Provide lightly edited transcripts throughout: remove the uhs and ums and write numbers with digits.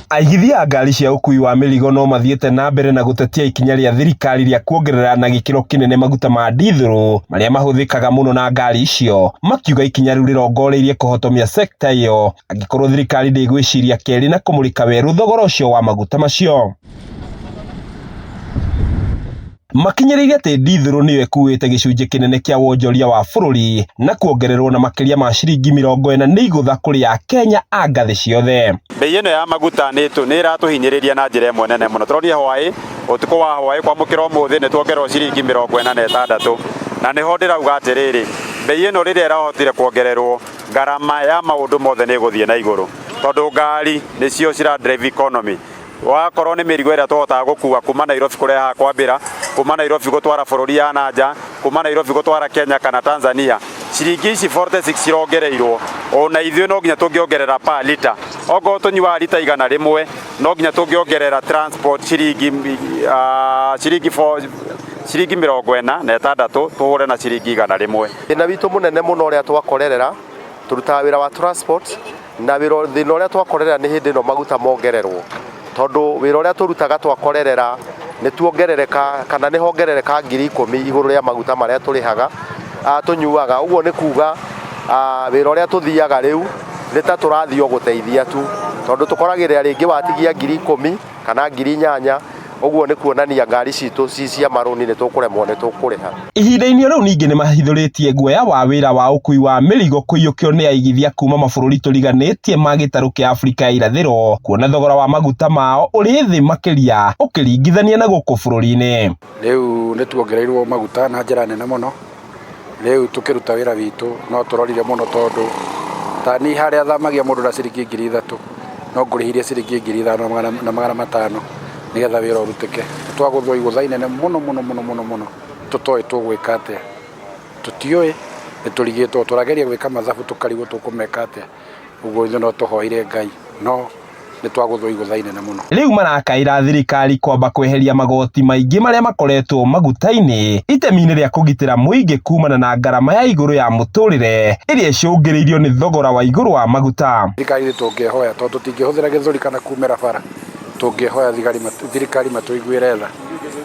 Aigithia a ngari cia ũkui wa mĩrigo no mathiĩte na mbere na gũtetia ikinya rĩa thirikari rĩa kuongerera na gĩkĩro kĩnene maguta ma dithũrũ marĩa mahũthĩkaga mũno na ngari icio, makiuga ikinya rĩu rĩrongoreirie kũhotomia sekta ĩyo angĩkorwo thirikari ndĩgwĩciria kerĩ na kũmũrĩka werũ thogora ũcio wa maguta macio. Makinyĩrĩirie atĩ dithũrũ nĩyo ĩkuĩte gĩcunjĩ kĩnene kĩa wonjoria wa bũrũri na kuongererwo na makĩria ma ciringi 40 nĩ igũtha kũrĩ Akenya a ngathĩ ciothe. Bei ĩno ya maguta nĩ ĩratũhinyĩrĩria na njĩra ĩmwe nene mũno. Tũronire hwaĩ ũtukũ wa hwaĩ kwamũkĩra ũmũthĩ nĩ tuongererwo ciringi 46 na nĩho ndĩrauga atĩrĩrĩ, bei ĩno rĩrĩa ĩrahotire kuongererwo, ngarama ya maũndũ mothe nĩ ĩgũthiĩ na igũrũ, tondũ ngari nĩcio cira drive economy. Wakorwo nĩ mĩrigo ĩrĩa tũhotaga gũkua kuma Nairobi kũreha kwambĩra, kuma Nairobi gũtwara bũrũri ya nanja, kuma Nairobi gũtwara Kenya kana Tanzania, ciringi ici 46 cirongereirwo, ona ithuĩ no nginya tũngĩongerera per liter. Okorwo tũnyuaga lita 100 no nginya tũngĩongerera transport ciringi 46 tũhure na ciringi 100. Thĩna witũ mũnene mũno ũrĩa twakorerera, tũrutaga wĩra wa transport na thĩna ũrĩa twakorerera nĩ hĩndĩ ĩno maguta mongererwo, tondũ wĩra ũrĩa tũrutaga twakorerera nĩ tuongerereka kana nĩ hongerereka 10,000 igũrũ rĩa maguta marĩa tũrĩhaga tũnyuaga. Ũguo nĩ kuga wĩra ũrĩa tũthiaga rĩu nĩ ta tũrathio gũteithia tu, tondũ tũkoragĩrĩra rĩngĩ watigia 10,000 kana 8,000, ũguo nĩ kuonania ngari citũ cia marũni nĩ tũkũremwo nĩ tũkũrĩha. Ihinda-inĩ rĩu ningĩ nĩ mahithũrĩtie guoya wa wĩra wa ũkui wa mĩrigo kũiyũkio nĩ aigithia kuma mabũrũri tũriganĩtie ma gĩtarũ kĩa Afrika ya irathĩro, kuona thogora wa maguta mao ũrĩ thĩ makĩria ũkĩringithania na gũkũ bũrũri-inĩ. Rĩu nĩ tuongereirwo maguta na njĩra nene mũno, rĩu tũkĩruta wĩra witũ no tũrorire mũno, tondũ tani harĩa thamagia mũndũ na ciringi 3,000 no ngũrĩhirie ciringi 5,500 nĩgetha wĩra ũrutĩke. Twagũthwo igũtha inene mũno tũtoĩ tũgwĩka atĩa, tũtiũĩ, nĩ tũrigĩtwo, tũrageria gwĩka mathabu tũkarigwo tũkũmeka atĩa. Ũguo ithuĩ no tũhoire Ngai, no nĩ twagũthwo igũtha inene mũno. Rĩu marakaĩra thirikari kwamba kweheria magoti maingĩ marĩa makoretwo maguta-inĩ itemi-inĩ rĩa kũgitĩra mũingĩ kumana na ngarama ya igũrũ ya mũtũrĩre ĩrĩa ĩcũngĩrĩirio nĩ thogora wa igũrũ wa maguta. Thirikari tũngĩhoya, tondũ tũtingĩhũthĩra gĩthũri kana kumĩra bara, tũngĩhoya thirikari matũiguĩre tha,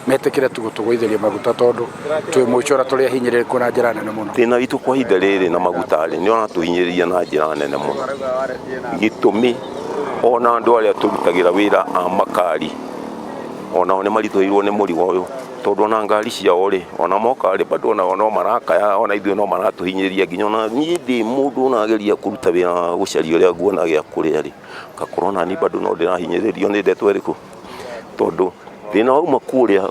metĩkĩre tũgũtũgũithĩria maguta, tondũ twĩ mũico tũrĩa hinyĩrĩrĩku na njĩra nene mũno. Thĩna witũ kwa ihinda rĩrĩ na maguta nĩ ũratũhinyĩrĩria na njĩra nene mũno. Gĩtũmi ona andũ arĩa tũrutagĩra wĩra a makari onao nĩ maritũhĩirwo nĩ mũrigo ũyũ, tondũ ona ngari ciao rĩ, ona mokarĩ bado no marakaya, ona ithuĩ no maratũhinyĩrĩria. Nginya ona niĩ ndĩ mũndũ nageria kũruta wĩra gũcaria ũrĩa nguona gĩa kũrĩa rĩ, ngakorwo nani bado no ndĩrahinyĩrĩrio nĩ ndeto ĩrĩkũ, tondũ thĩna wauma kũrĩa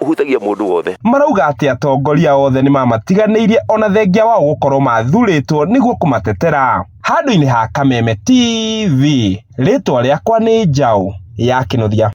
ũhutagia mũndũ wothe. Marauga atĩ atongoria othe nĩ mamatiganĩirie ona thengia wao gũkorwo mathurĩtwo nĩguo kũmatetera. Handũ-inĩ ha Kameme TV, rĩtwa rĩakwa nĩ Njaũ ya Kĩnuthia.